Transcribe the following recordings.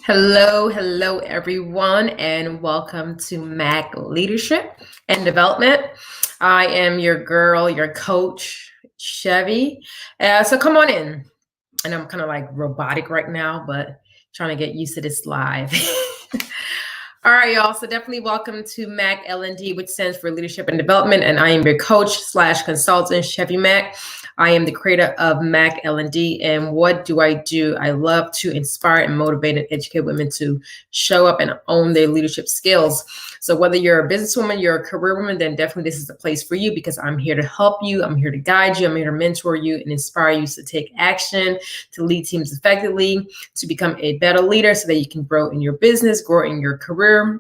Hello, everyone, and welcome to Mac Leadership and Development. I am your girl, your coach, Shevvy. So come on in. And I'm kind of like robotic right now, but trying to get used to this live. All right, y'all. So definitely welcome to Mac L&D, which stands for Leadership and Development. And I am your coach/consultant, Shevvy Mac. I am the creator of Mac L&D. And what do? I love to inspire and motivate and educate women to show up and own their leadership skills. So whether you're a businesswoman, you're a career woman, then definitely this is the place for you because I'm here to help you. I'm here to guide you. I'm here to mentor you and inspire you to take action, to lead teams effectively, to become a better leader so that you can grow in your business, grow in your career,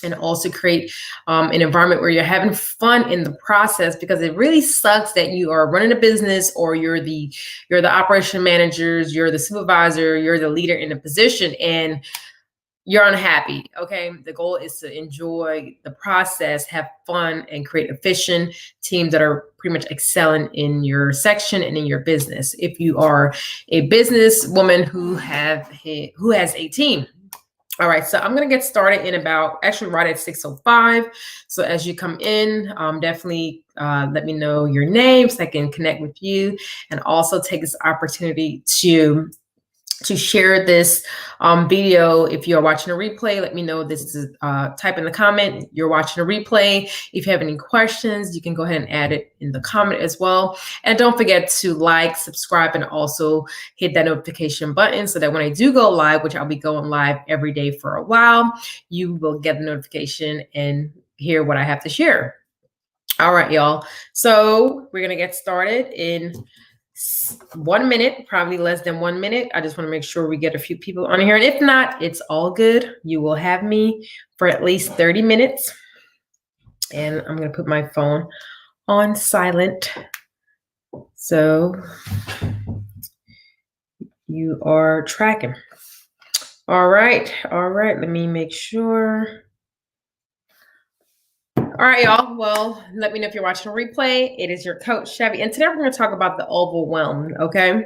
and also create an environment where you're having fun in the process, because it really sucks that you are running a business or you're the operation managers, you're the supervisor, you're the leader in a position, and you're unhappy. Okay. The goal is to enjoy the process, have fun, and create efficient teams that are pretty much excelling in your section and in your business. If you are a business woman who has a team. All right, so I'm going to get started in right at 6:05. So as you come in, definitely let me know your name so I can connect with you, and also take this opportunity to share this video. If you're watching a replay, let me know. This is type in the comment you're watching a replay. If you have any questions, you can go ahead and add it in the comment as well. And don't forget to like, subscribe, and also hit that notification button so that when I do go live, which I'll be going live every day for a while, you will get the notification and hear what I have to share. All right, y'all. So we're going to get started in 1 minute, probably less than 1 minute. I just want to make sure we get a few people on here. And if not, it's all good. You will have me for at least 30 minutes. And I'm going to put my phone on silent. So you are tracking. All right. Let me make sure. All right, y'all. Well, let me know if you're watching a replay. It is your coach, Shevvy. And today we're going to talk about the overwhelm, okay?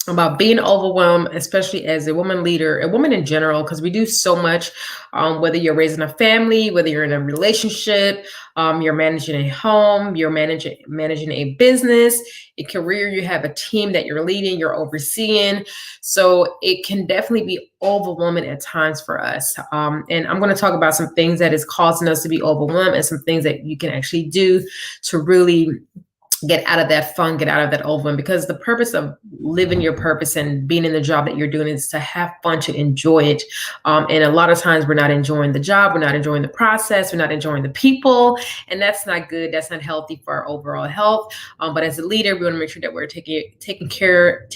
About being overwhelmed, especially as a woman leader, a woman in general, because we do so much, whether you're raising a family, whether you're in a relationship, you're managing a home, you're managing a business, a career, you have a team that you're leading, you're overseeing. So it can definitely be overwhelming at times for us. And I'm going to talk about some things that is causing us to be overwhelmed and some things that you can actually do to really get out of that fun, get out of that overwhelm, because the purpose of living your purpose and being in the job that you're doing is to have fun, to enjoy it. And a lot of times we're not enjoying the job, we're not enjoying the process, we're not enjoying the people, and that's not good. That's not healthy for our overall health. But as a leader, we want to make sure that we're taking care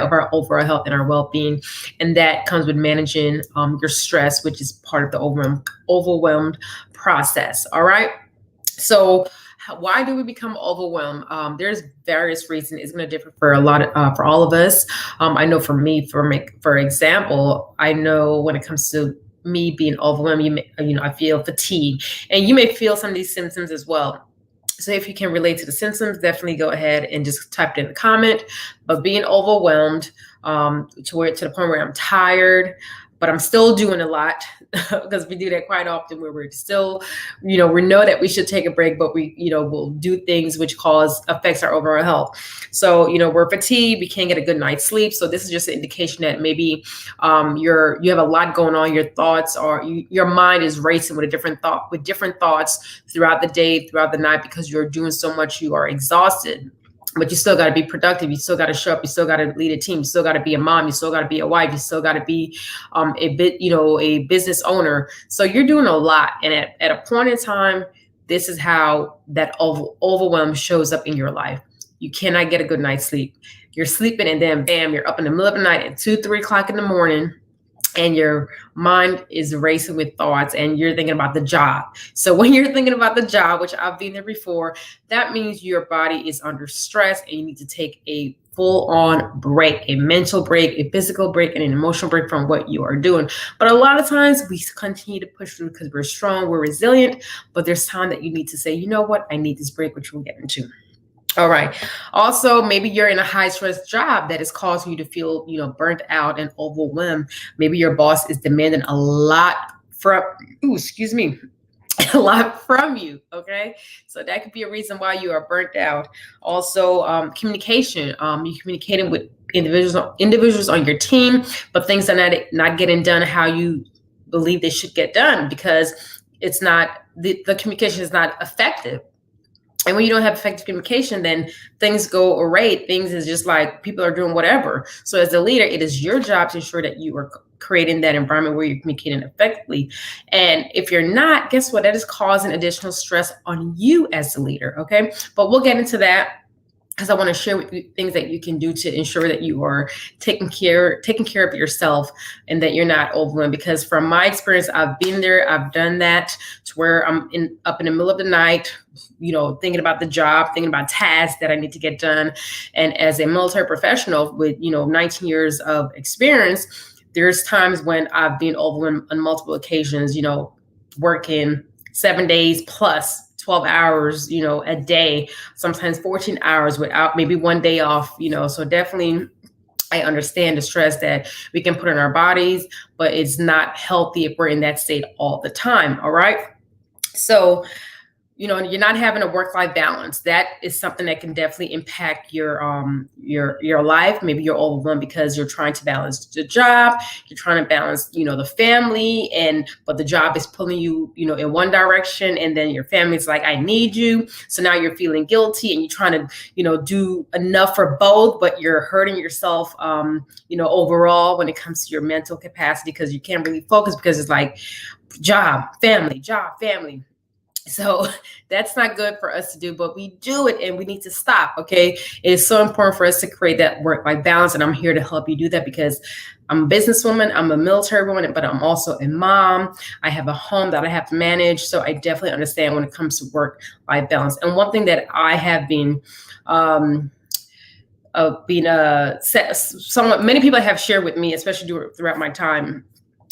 of our overall health and our well-being, and that comes with managing your stress, which is part of the overwhelmed process. All right. So why do we become overwhelmed? There's various reasons. It's going to differ for for all of us. I know for me, for example, I know when it comes to me being overwhelmed, I feel fatigue, and you may feel some of these symptoms as well. So if you can relate to the symptoms, definitely go ahead and just type it in the comment. But being overwhelmed to the point where I'm tired, but I'm still doing a lot, because we do that quite often, where we're still, we know that we should take a break, but we'll do things which affects our overall health. So, we're fatigued, we can't get a good night's sleep. So this is just an indication that maybe you have a lot going on. Your thoughts your mind is racing with different thoughts throughout the day, throughout the night, because you're doing so much, you are exhausted. But you still got to be productive. You still got to show up. You still got to lead a team. You still got to be a mom. You still got to be a wife. You still got to be a business owner. So you're doing a lot. And at a point in time, this is how that overwhelm shows up in your life. You cannot get a good night's sleep. You're sleeping, and then bam, you're up in the middle of the night at 2-3 o'clock in the morning. And your mind is racing with thoughts, and you're thinking about the job. So when you're thinking about the job, which I've been there before, that means your body is under stress, and you need to take a full-on break, a mental break, a physical break, and an emotional break from what you are doing. But a lot of times we continue to push through because we're strong, we're resilient, but there's time that you need to say, you know what, I need this break, which we'll get into. All right. Also, maybe you're in a high stress job that is causing you to feel, burnt out and overwhelmed. Maybe your boss is demanding a lot from, excuse me, a lot from you. Okay. So that could be a reason why you are burnt out. Also, communication. You're communicating with individuals on your team, but things are not getting done how you believe they should get done because it's not, the communication is not effective. And when you don't have effective communication, then things go array. Things is just like people are doing whatever. So as a leader, it is your job to ensure that you are creating that environment where you're communicating effectively. And if you're not, guess what? That is causing additional stress on you as the leader. Okay. But we'll get into that, because I want to share with you things that you can do to ensure that you are taking care of yourself and that you're not overwhelmed. Because from my experience, I've been there, I've done that, to where I'm up in the middle of the night, thinking about the job, thinking about tasks that I need to get done. And as a military professional with 19 years of experience, there's times when I've been overwhelmed on multiple occasions, working 7 days plus 12 hours, a day, sometimes 14 hours without maybe one day off, so definitely I understand the stress that we can put on our bodies, but it's not healthy if we're in that state all the time. All right. So, you're not having a work-life balance. That is something that can definitely impact your life. Maybe you're overwhelmed because you're trying to balance the job, you're trying to balance, the family, but the job is pulling you, in one direction, and then your family's like, I need you. So now you're feeling guilty and you're trying to, do enough for both, but you're hurting yourself, overall when it comes to your mental capacity, because you can't really focus because it's like job, family, job, family. So that's not good for us to do, but we do it and we need to stop. Okay. It is so important for us to create that work-life balance. And I'm here to help you do that because I'm a businesswoman, I'm a military woman, but I'm also a mom. I have a home that I have to manage. So I definitely understand when it comes to work-life balance. And one thing that I have been, somewhat, many people have shared with me, especially throughout my time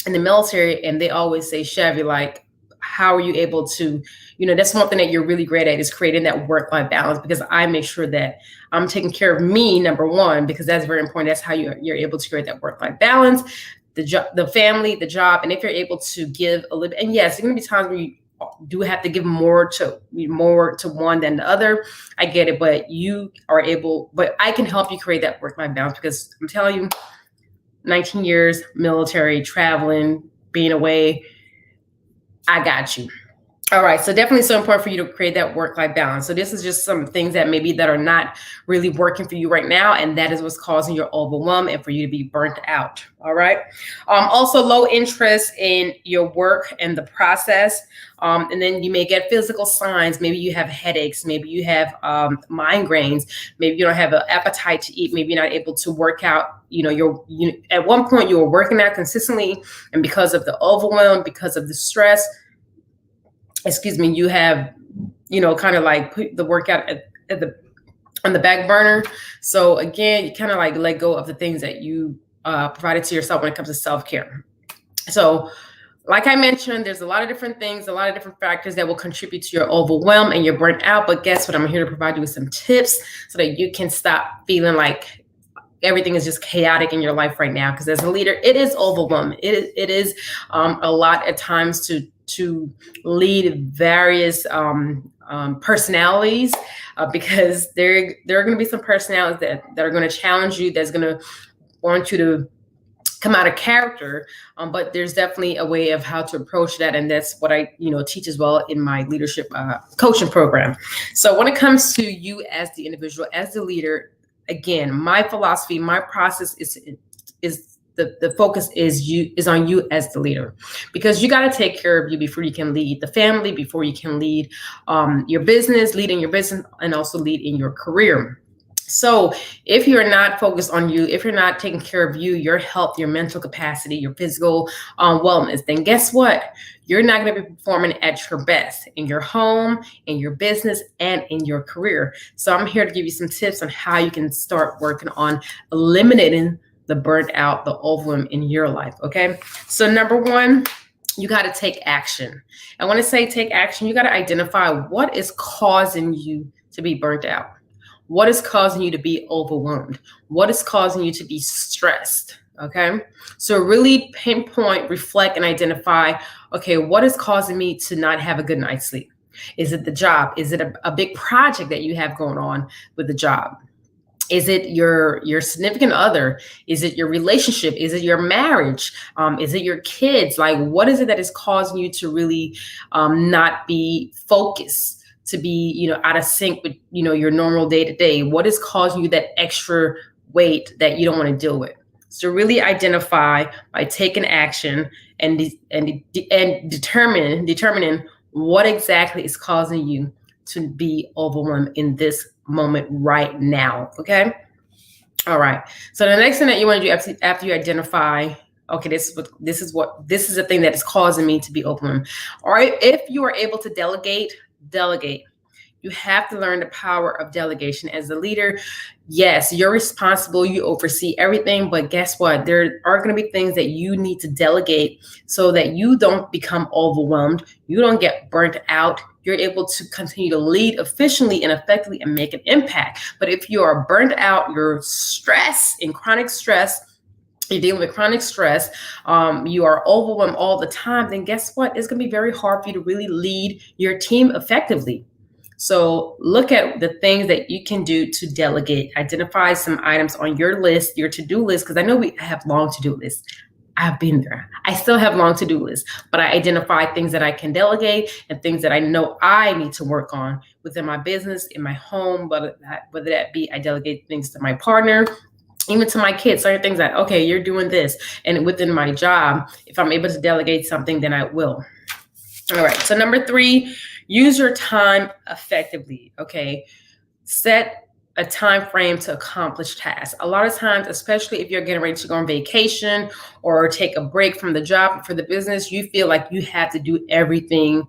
in the military, and they always say, Shevvy, like, how are you able to, that's one thing that you're really great at, is creating that work-life balance, because I make sure that I'm taking care of me, number one, because that's very important. That's how you're able to create that work-life balance, the family, the job. And if you're able to give a little, and yes, there's going to be times where you do have to give more to one than the other. I get it, but but I can help you create that work-life balance, because I'm telling you, 19 years, military, traveling, being away, I got you. All right. So definitely so important for you to create that work-life balance. So this is just some things that are not really working for you right now. And that is what's causing your overwhelm and for you to be burnt out. All right. Also low interest in your work and the process. And then you may get physical signs. Maybe you have headaches. Maybe you have migraines. Maybe you don't have an appetite to eat. Maybe you're not able to work out. At one point you were working out consistently, and because of the overwhelm, because of the stress, you have, kind of like put the workout on the back burner. So again, you kind of like let go of the things that you provided to yourself when it comes to self-care. So like I mentioned, there's a lot of different things, a lot of different factors that will contribute to your overwhelm and your burnt out. But guess what? I'm here to provide you with some tips so that you can stop feeling like everything is just chaotic in your life right now. Because as a leader, it is overwhelming. It is a lot at times to lead various personalities, because there are going to be some personalities that are going to challenge you, that's going to want you to come out of character, but there's definitely a way of how to approach that, and that's what I teach as well in my leadership coaching program. So when it comes to you as the individual, as the leader, again, my philosophy, my process is the focus is on you as the leader, because you got to take care of you before you can lead the family, before you can lead your business, lead in your business, and also lead in your career. So if you're not focused on you, if you're not taking care of you, your health, your mental capacity, your physical wellness, then guess what? You're not going to be performing at your best in your home, in your business, and in your career. So I'm here to give you some tips on how you can start working on eliminating the burnt out, the overwhelm in your life. Okay. So number one, you got to take action. And when I say take action, you got to identify what is causing you to be burnt out. What is causing you to be overwhelmed? What is causing you to be stressed? Okay. So really pinpoint, reflect, and identify, okay, what is causing me to not have a good night's sleep? Is it the job? Is it a big project that you have going on with the job? Is it your significant other? Is it your relationship? Is it your marriage? Is it your kids? Like, what is it that is causing you to really not be focused, to be, out of sync with, your normal day to day? What is causing you that extra weight that you don't want to deal with? So really identify by taking action and determining what exactly is causing you to be overwhelmed in this moment right now. Okay. All right. So the next thing that you want to do after you identify, okay, this is the thing that is causing me to be overwhelmed. All right. If you are able to delegate. You have to learn the power of delegation. As a leader, yes, you're responsible, you oversee everything, but guess what? There are going to be things that you need to delegate so that you don't become overwhelmed, you don't get burnt out, you're able to continue to lead efficiently and effectively and make an impact. But if you are burnt out, you're stressed, in chronic stress, you're dealing with chronic stress, you are overwhelmed all the time, then guess what? It's going to be very hard for you to really lead your team effectively. So look at the things that you can do to delegate. Identify some items on your list, your to-do list, because I know we have long to-do lists. I've been there. I still have long to-do lists, but I identify things that I can delegate and things that I know I need to work on within my business, in my home, whether that be I delegate things to my partner, even to my kids, certain things that, okay, you're doing this. And within my job, if I'm able to delegate something, then I will. All right. So number 3, use your time effectively. Okay. Set a time frame to accomplish tasks. A lot of times, especially if you're getting ready to go on vacation or take a break from the job for the business, you feel like you have to do everything,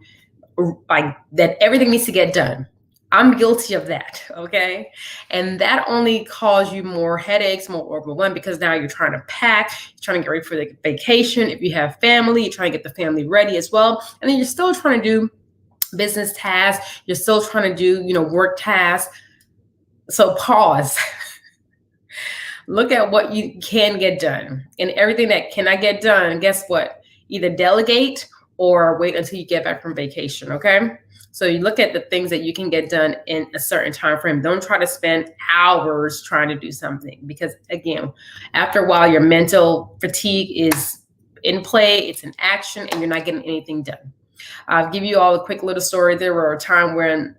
like that everything needs to get done. I'm guilty of that, okay? And that only causes you more headaches, more overwhelmed, because now you're trying to pack, you're trying to get ready for the vacation. If you have family, you're trying to get the family ready as well. And then you're still trying to do business tasks. You're still trying to do, work tasks. So pause. Look at what you can get done. And everything that cannot get done, guess what? Either delegate or wait until you get back from vacation, okay? So you look at the things that you can get done in a certain time frame. Don't try to spend hours trying to do something, because again, after a while, your mental fatigue is in play, it's in action, and you're not getting anything done. I'll give you all a quick little story. There were a time when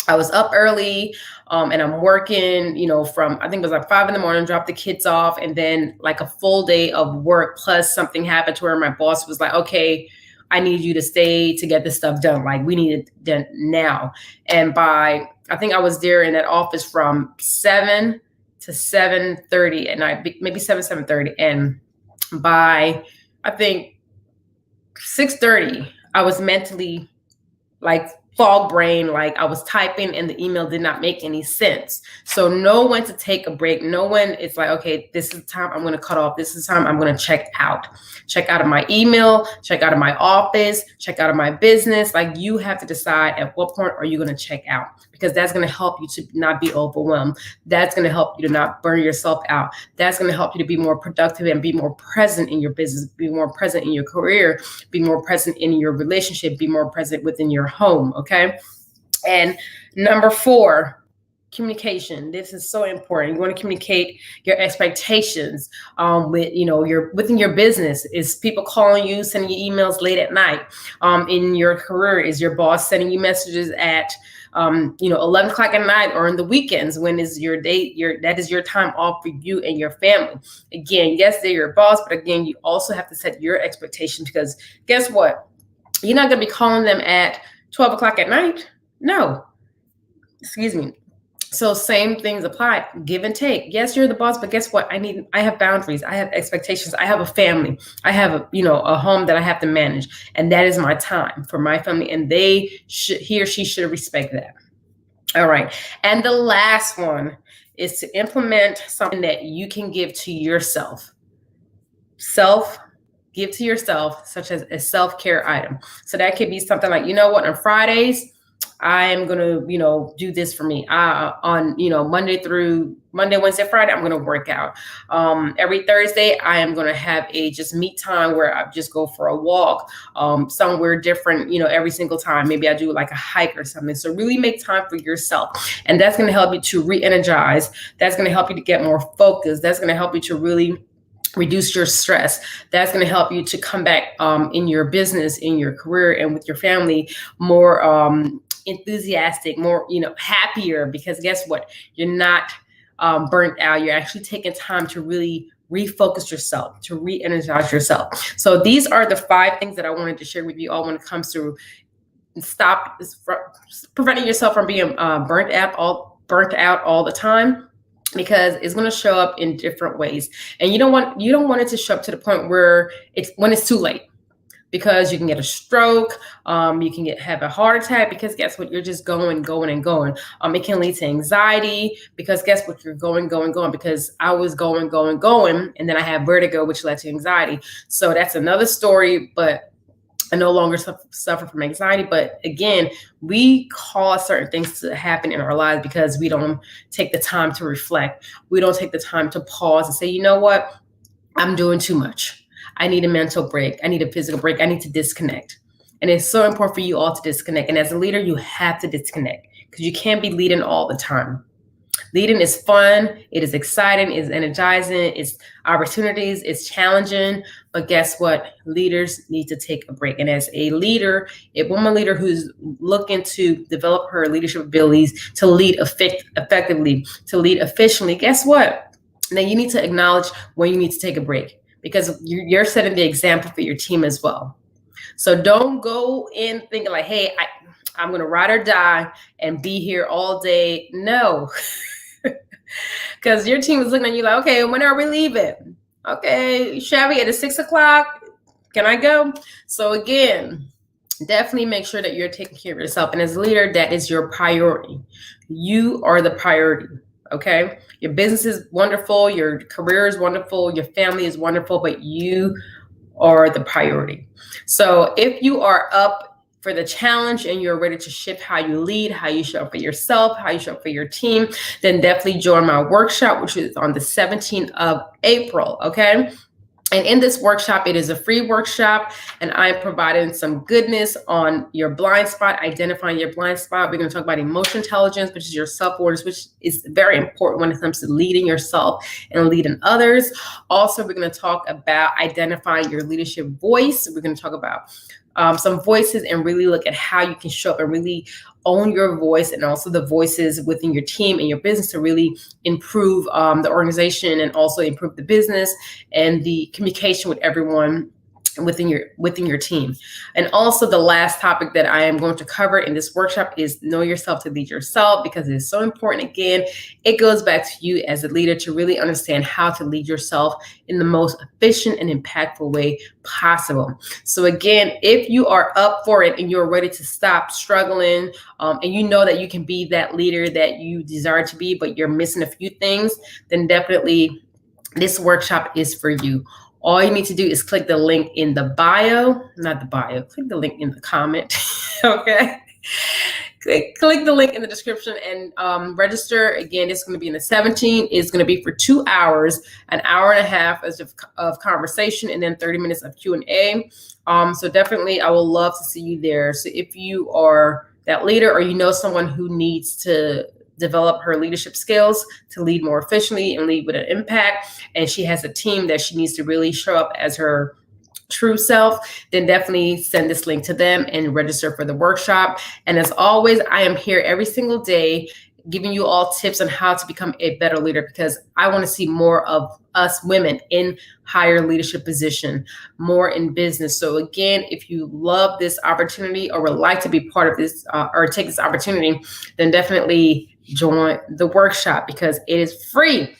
I was up early and I'm working, from, I think it was like 5 a.m, drop the kids off, and then like a full day of work, plus something happened to where my boss was like, okay, I need you to stay to get this stuff done. Like, we need it done now. And I think I was there in that office from 7 to 7:30 at night, maybe 7:30. And by, I think 6:30, I was mentally like fog brain, like I was typing and the email did not make any sense. So know when to take a break. Know when it's like, okay, this is the time I'm going to cut off. This is the time I'm going to check out of my email, check out of my office, check out of my business. Like, you have to decide at what point are you going to check out, because that's going to help you to not be overwhelmed. That's going to help you to not burn yourself out. That's going to help you to be more productive and be more present in your business, be more present in your career, be more present in your relationship, be more present within your home. Okay. And number 4, communication. This is so important. You want to communicate your expectations within your business. Is people calling you, sending you emails late at night? In your career, is your boss sending you messages at 11 o'clock at night or in the weekends? When is your day? That is your time off for you and your family. Again, yes, they're your boss, but again, you also have to set your expectations, because guess what? You're not going to be calling them at 12 o'clock at night. No, excuse me. So same things apply, give and take. Yes, you're the boss, but guess what? I have boundaries. I have expectations. I have a family. I have a home that I have to manage. And that is my time for my family. And he or she should respect that. All right. And the last one is to implement something that you can give to yourself. Give to yourself, such as a self-care item. So that could be something like, on Fridays, I am going to, do this for me. On, Monday, Wednesday, Friday, I'm going to work out. Every Thursday, I am going to have a just me time where I just go for a walk, somewhere different, every single time. Maybe I do like a hike or something. So really make time for yourself. And that's going to help you to re-energize. That's going to help you to get more focused. That's going to help you to really reduce your stress. That's going to help you to come back in your business, in your career, and with your family more enthusiastic, more, happier, because guess what? You're not burnt out. You're actually taking time to really refocus yourself, to re-energize yourself. So these are the 5 things that I wanted to share with you all when it comes to preventing yourself from being burnt out all the time, because it's going to show up in different ways. And you don't want it to show up to the point where it's too late, because you can get a stroke, you can have a heart attack, because guess what? You're just going and going. It can lead to anxiety, because guess what? You're going, because I was going, and then I had vertigo, which led to anxiety. So that's another story, but I no longer suffer from anxiety. But again, we cause certain things to happen in our lives because we don't take the time to reflect. We don't take the time to pause and say, you know what? I'm doing too much. I need a mental break. I need a physical break. I need to disconnect. And it's so important for you all to disconnect. And as a leader, you have to disconnect, because you can't be leading all the time. Leading is fun. It is exciting. It's energizing. It's opportunities. It's challenging. But guess what? Leaders need to take a break. And as a leader, a woman leader who's looking to develop her leadership abilities to lead effectively, to lead efficiently, guess what? Then you need to acknowledge when you need to take a break, because you're setting the example for your team as well. So don't go in thinking like, hey, I'm going to ride or die and be here all day. No, because your team is looking at you like, okay, when are we leaving? Okay, Shevvy, it is 6:00. Can I go? So again, definitely make sure that you're taking care of yourself. And as a leader, that is your priority. You are the priority. Okay. Your business is wonderful. Your career is wonderful. Your family is wonderful, but you are the priority. So if you are up for the challenge and you're ready to shift how you lead, how you show up for yourself, how you show up for your team, then definitely join my workshop, which is on the 17th of April. Okay. And in this workshop, it is a free workshop, and I'm providing some goodness on your blind spot, identifying your blind spot. We're going to talk about emotional intelligence, which is your self-awareness, which is very important when it comes to leading yourself and leading others. Also, we're going to talk about identifying your leadership voice. We're going to talk about some voices and really look at how you can show up and really own your voice, and also the voices within your team and your business to really improve the organization, and also improve the business and the communication with everyone within your team. And also the last topic that I am going to cover in this workshop is know yourself to lead yourself, because it is so important. Again, it goes back to you as a leader to really understand how to lead yourself in the most efficient and impactful way possible. So again, if you are up for it and you're ready to stop struggling, and you know that you can be that leader that you desire to be, but you're missing a few things, then definitely this workshop is for you. All you need to do is click the link in the click the link in the comment. Okay. Click the link in the description and register. Again, it's going to be in the 17th. It's going to be for 2 hours, an hour and a half of conversation, and then 30 minutes of Q&A. So definitely, I will love to see you there. So if you are that leader, or you know someone who needs to develop her leadership skills to lead more efficiently and lead with an impact, and she has a team that she needs to really show up as her true self, then definitely send this link to them and register for the workshop. And as always, I am here every single day giving you all tips on how to become a better leader, because I want to see more of us women in higher leadership position, more in business. So again, if you love this opportunity or would like to be part of this or take this opportunity, then definitely join the workshop, because it is free.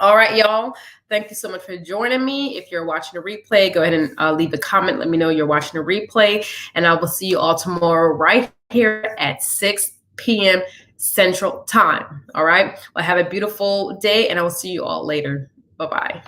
All right, y'all. Thank you so much for joining me. If you're watching a replay, go ahead and leave a comment. Let me know you're watching a replay, and I will see you all tomorrow right here at 6 p.m. Central Time. All right. Well, have a beautiful day, and I will see you all later. Bye-bye.